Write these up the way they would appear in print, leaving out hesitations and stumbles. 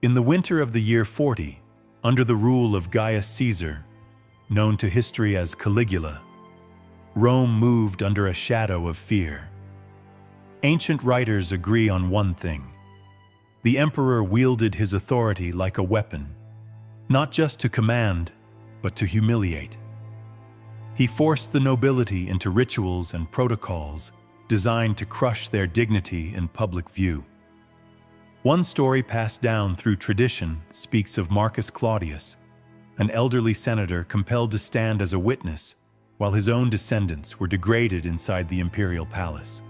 In the winter of the year 40, under the rule of Gaius Caesar, known to history as Caligula, Rome moved under a shadow of fear. Ancient writers agree on one thing. The emperor wielded his authority like a weapon, not just to command, but to humiliate. He forced the nobility into rituals and protocols designed to crush their dignity in public view. One story passed down through tradition speaks of Marcus Claudius, an elderly senator compelled to stand as a witness while his own descendants were degraded inside the imperial palace.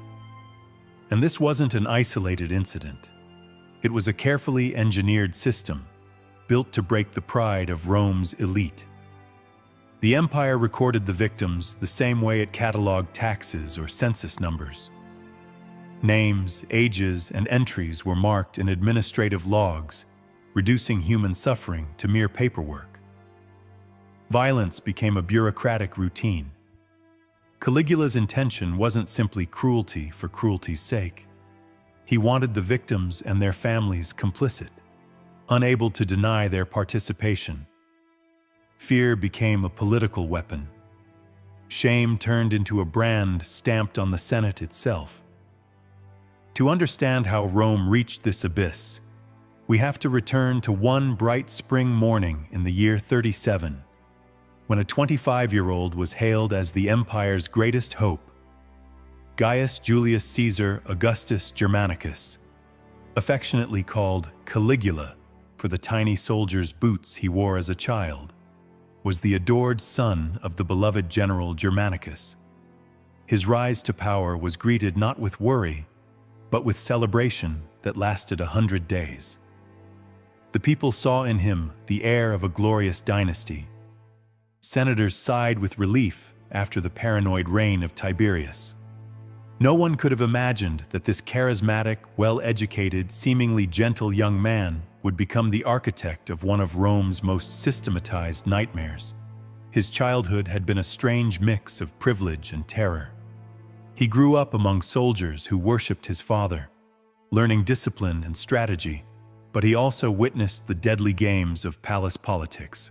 And this wasn't an isolated incident. It was a carefully engineered system built to break the pride of Rome's elite. The empire recorded the victims the same way it cataloged taxes or census numbers. Names, ages, and entries were marked in administrative logs, reducing human suffering to mere paperwork. Violence became a bureaucratic routine. Caligula's intention wasn't simply cruelty for cruelty's sake. He wanted the victims and their families complicit, unable to deny their participation. Fear became a political weapon. Shame turned into a brand stamped on the Senate itself. To understand how Rome reached this abyss, we have to return to one bright spring morning in the year 37, when a 25-year-old was hailed as the empire's greatest hope, Gaius Julius Caesar Augustus Germanicus, affectionately called Caligula for the tiny soldier's boots he wore as a child, was the adored son of the beloved general Germanicus. His rise to power was greeted not with worry, but with celebration that lasted 100 days. The people saw in him the heir of a glorious dynasty. Senators sighed with relief after the paranoid reign of Tiberius. No one could have imagined that this charismatic, well-educated, seemingly gentle young man would become the architect of one of Rome's most systematized nightmares. His childhood had been a strange mix of privilege and terror. He grew up among soldiers who worshipped his father, learning discipline and strategy, but he also witnessed the deadly games of palace politics.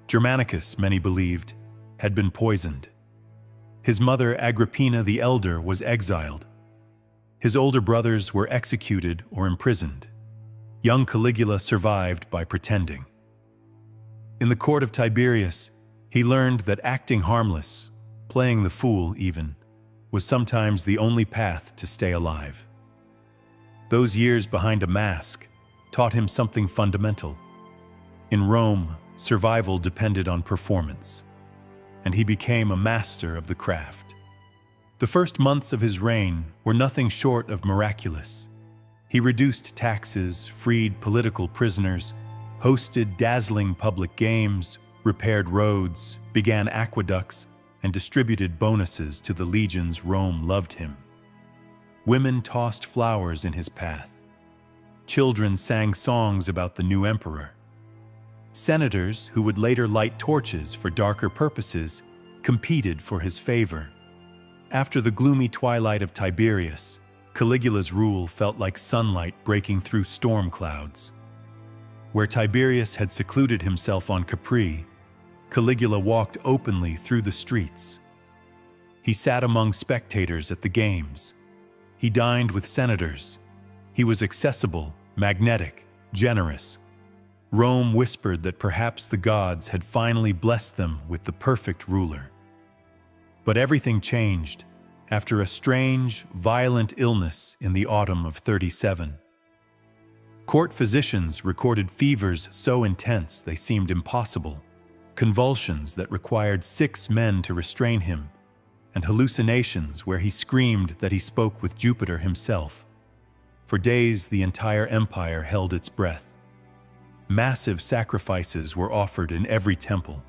Germanicus, many believed, had been poisoned. His mother, Agrippina the Elder, was exiled. His older brothers were executed or imprisoned. Young Caligula survived by pretending. In the court of Tiberius, he learned that acting harmless, playing the fool even, was sometimes the only path to stay alive. Those years behind a mask taught him something fundamental. In Rome, survival depended on performance, and he became a master of the craft. The first months of his reign were nothing short of miraculous. He reduced taxes, freed political prisoners, hosted dazzling public games, repaired roads, began aqueducts, and distributed bonuses to the legions Rome loved him. Women tossed flowers in his path. Children sang songs about the new emperor. Senators, who would later light torches for darker purposes, competed for his favor. After the gloomy twilight of Tiberius, Caligula's rule felt like sunlight breaking through storm clouds. Where Tiberius had secluded himself on Capri, Caligula walked openly through the streets. He sat among spectators at the games. He dined with senators. He was accessible, magnetic, generous. Rome whispered that perhaps the gods had finally blessed them with the perfect ruler. But everything changed after a strange, violent illness in the autumn of 37. Court physicians recorded fevers so intense they seemed impossible, convulsions that required 6 men to restrain him, and hallucinations where he screamed that he spoke with Jupiter himself. For days, the entire empire held its breath. Massive sacrifices were offered in every temple.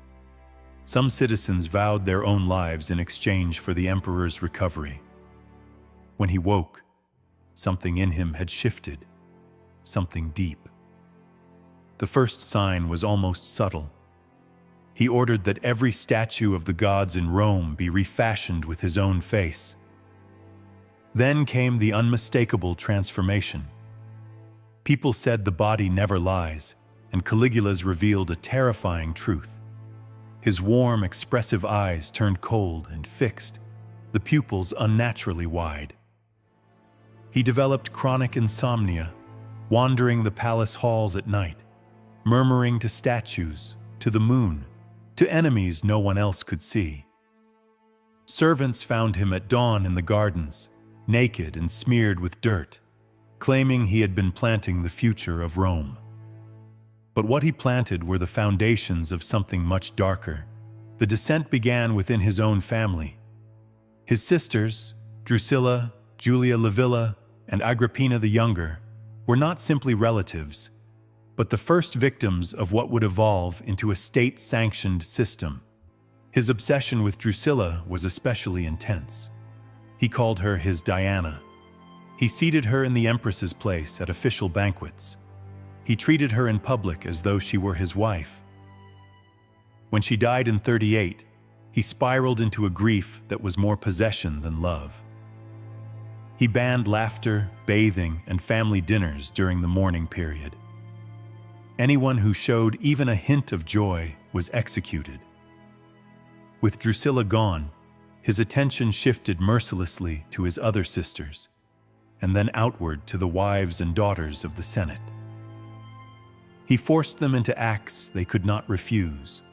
Some citizens vowed their own lives in exchange for the emperor's recovery. When he woke, something in him had shifted, something deep. The first sign was almost subtle. He ordered that every statue of the gods in Rome be refashioned with his own face. Then came the unmistakable transformation. People said the body never lies, and Caligula's revealed a terrifying truth. His warm, expressive eyes turned cold and fixed, the pupils unnaturally wide. He developed chronic insomnia, wandering the palace halls at night, murmuring to statues, to the moon, to enemies no one else could see. Servants found him at dawn in the gardens, naked and smeared with dirt, claiming he had been planting the future of Rome. But what he planted were the foundations of something much darker. The descent began within his own family. His sisters, Drusilla, Julia Livilla, and Agrippina the Younger, were not simply relatives, but the first victims of what would evolve into a state-sanctioned system. His obsession with Drusilla was especially intense. He called her his Diana. He seated her in the empress's place at official banquets. He treated her in public as though she were his wife. When she died in 38, he spiraled into a grief that was more possession than love. He banned laughter, bathing, and family dinners during the mourning period. Anyone who showed even a hint of joy was executed. With Drusilla gone, his attention shifted mercilessly to his other sisters, and then outward to the wives and daughters of the Senate. He forced them into acts they could not refuse,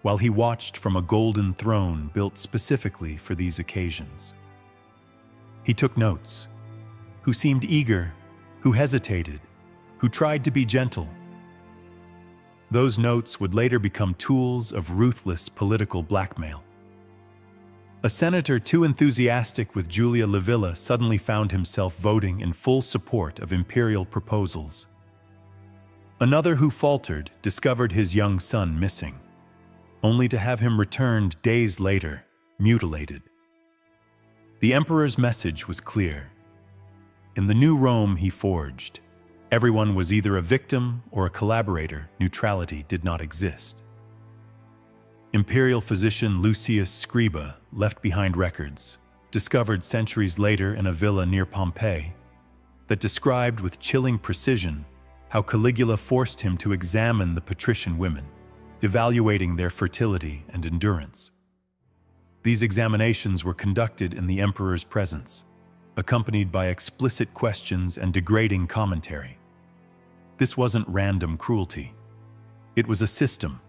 while he watched from a golden throne built specifically for these occasions. He took notes. Who seemed eager, who hesitated, who tried to be gentle. Those notes would later become tools of ruthless political blackmail. A senator too enthusiastic with Julia Livilla suddenly found himself voting in full support of imperial proposals. Another who faltered discovered his young son missing, only to have him returned days later, mutilated. The emperor's message was clear. In the new Rome he forged, everyone was either a victim or a collaborator. Neutrality did not exist. Imperial physician Lucius Scriba left behind records, discovered centuries later in a villa near Pompeii, that described with chilling precision how Caligula forced him to examine the patrician women, evaluating their fertility and endurance. These examinations were conducted in the emperor's presence, accompanied by explicit questions and degrading commentary. This wasn't random cruelty. It was a system,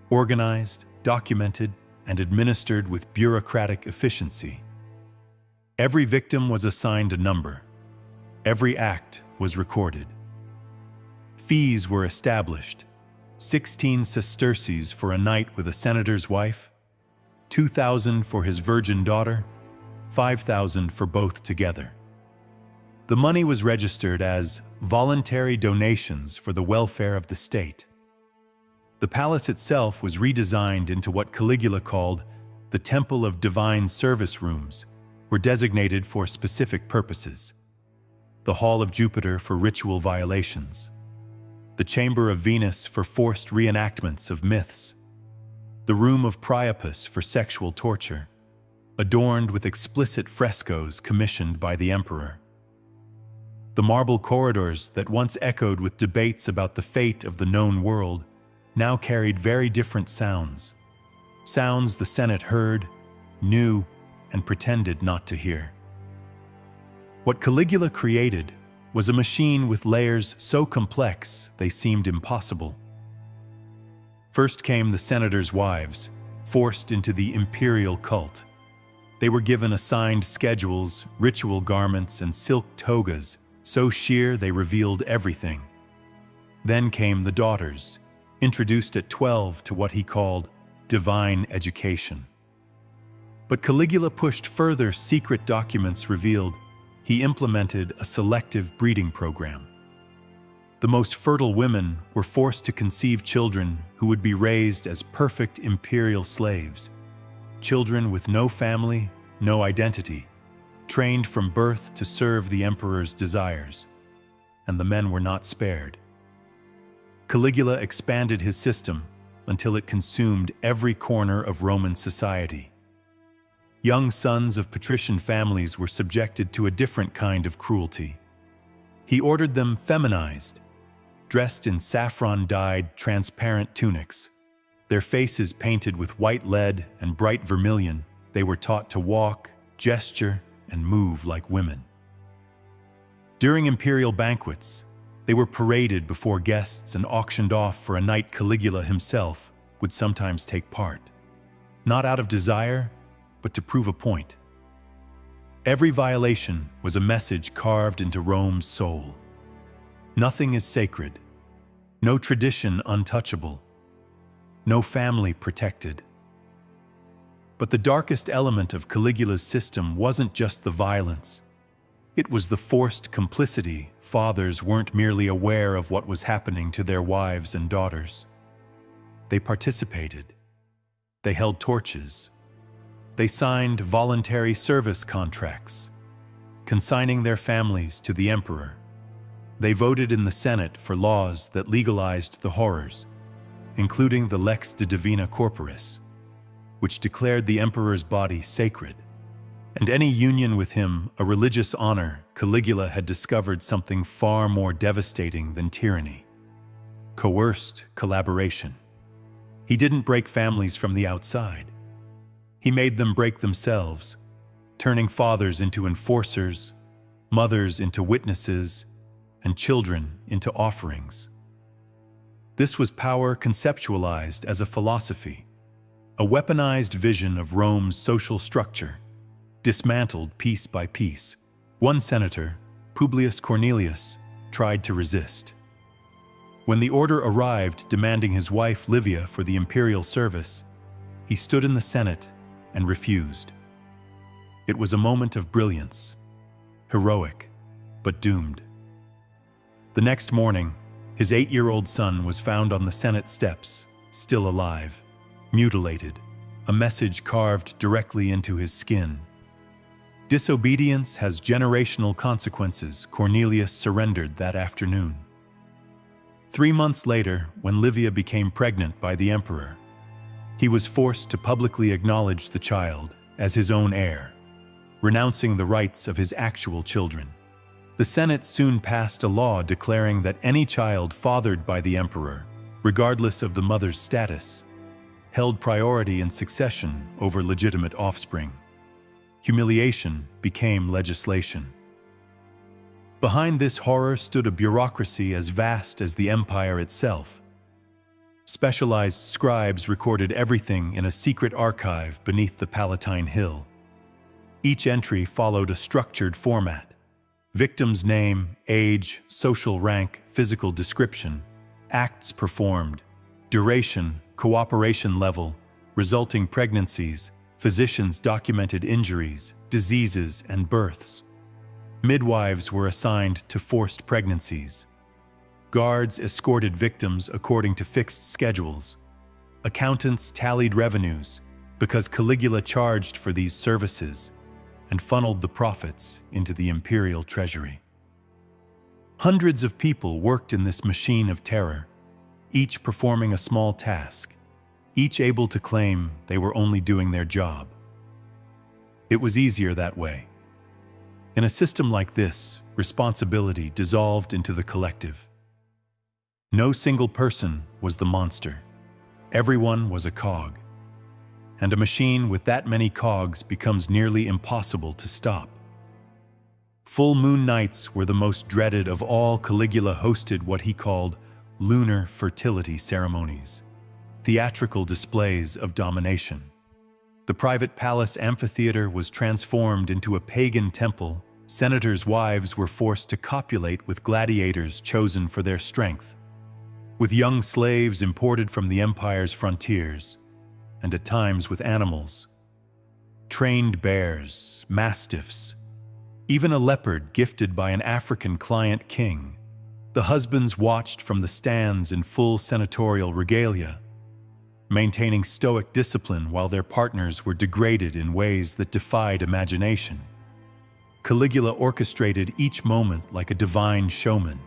organized, documented, and administered with bureaucratic efficiency. Every victim was assigned a number. Every act was recorded. Fees were established: 16 sesterces for a night with a senator's wife, 2,000 for his virgin daughter, 5,000 for both together. The money was registered as voluntary donations for the welfare of the state. The palace itself was redesigned into what Caligula called the Temple of Divine Service Rooms, were designated for specific purposes. The Hall of Jupiter for ritual violations, the Chamber of Venus for forced reenactments of myths, the Room of Priapus for sexual torture, adorned with explicit frescoes commissioned by the emperor. The marble corridors that once echoed with debates about the fate of the known world now carried very different sounds. Sounds the Senate heard, knew, and pretended not to hear. What Caligula created was a machine with layers so complex they seemed impossible. First came the senators' wives, forced into the imperial cult. They were given assigned schedules, ritual garments, and silk togas, so sheer they revealed everything. Then came the daughters, introduced at 12 to what he called divine education. But Caligula pushed further. Secret documents revealed he implemented a selective breeding program. The most fertile women were forced to conceive children who would be raised as perfect imperial slaves, children with no family, no identity, trained from birth to serve the emperor's desires, and the men were not spared. Caligula expanded his system until it consumed every corner of Roman society. Young sons of patrician families were subjected to a different kind of cruelty. He ordered them feminized, dressed in saffron-dyed, transparent tunics. Their faces painted with white lead and bright vermilion, they were taught to walk, gesture, and move like women. During imperial banquets, they were paraded before guests and auctioned off for a night. Caligula himself would sometimes take part, not out of desire, but to prove a point. Every violation was a message carved into Rome's soul. Nothing is sacred, no tradition untouchable, no family protected. But the darkest element of Caligula's system wasn't just the violence. It was the forced complicity. Fathers weren't merely aware of what was happening to their wives and daughters. They participated. They held torches. They signed voluntary service contracts, consigning their families to the emperor. They voted in the Senate for laws that legalized the horrors, including the Lex de Divina Corporis, which declared the emperor's body sacred, and any union with him a religious honor. Caligula had discovered something far more devastating than tyranny: coerced collaboration. He didn't break families from the outside. He made them break themselves, turning fathers into enforcers, mothers into witnesses, and children into offerings. This was power conceptualized as a philosophy, a weaponized vision of Rome's social structure, dismantled piece by piece. One senator, Publius Cornelius, tried to resist. When the order arrived demanding his wife Livia for the imperial service, he stood in the Senate and refused. It was a moment of brilliance, heroic, but doomed. The next morning, his 8-year-old son was found on the Senate steps, still alive, mutilated, a message carved directly into his skin. Disobedience has generational consequences. Cornelius surrendered that afternoon. 3 months later, when Livia became pregnant by the emperor, he was forced to publicly acknowledge the child as his own heir, renouncing the rights of his actual children. The Senate soon passed a law declaring that any child fathered by the emperor, regardless of the mother's status, held priority in succession over legitimate offspring. Humiliation became legislation. Behind this horror stood a bureaucracy as vast as the empire itself. Specialized scribes recorded everything in a secret archive beneath the Palatine Hill. Each entry followed a structured format: victim's name, age, social rank, physical description, acts performed, duration, cooperation level, resulting pregnancies, physicians documented injuries, diseases, and births. Midwives were assigned to forced pregnancies. Guards escorted victims according to fixed schedules. Accountants tallied revenues because Caligula charged for these services and funneled the profits into the imperial treasury. Hundreds of people worked in this machine of terror, each performing a small task, each able to claim they were only doing their job. It was easier that way. In a system like this, responsibility dissolved into the collective. No single person was the monster. Everyone was a cog. And a machine with that many cogs becomes nearly impossible to stop. Full moon nights were the most dreaded of all. Caligula hosted what he called lunar fertility ceremonies, theatrical displays of domination. The private palace amphitheater was transformed into a pagan temple. Senators' wives were forced to copulate with gladiators chosen for their strength, with young slaves imported from the empire's frontiers, and at times with animals. Trained bears, mastiffs, even a leopard gifted by an African client king. The husbands watched from the stands in full senatorial regalia, maintaining stoic discipline while their partners were degraded in ways that defied imagination. Caligula orchestrated each moment like a divine showman.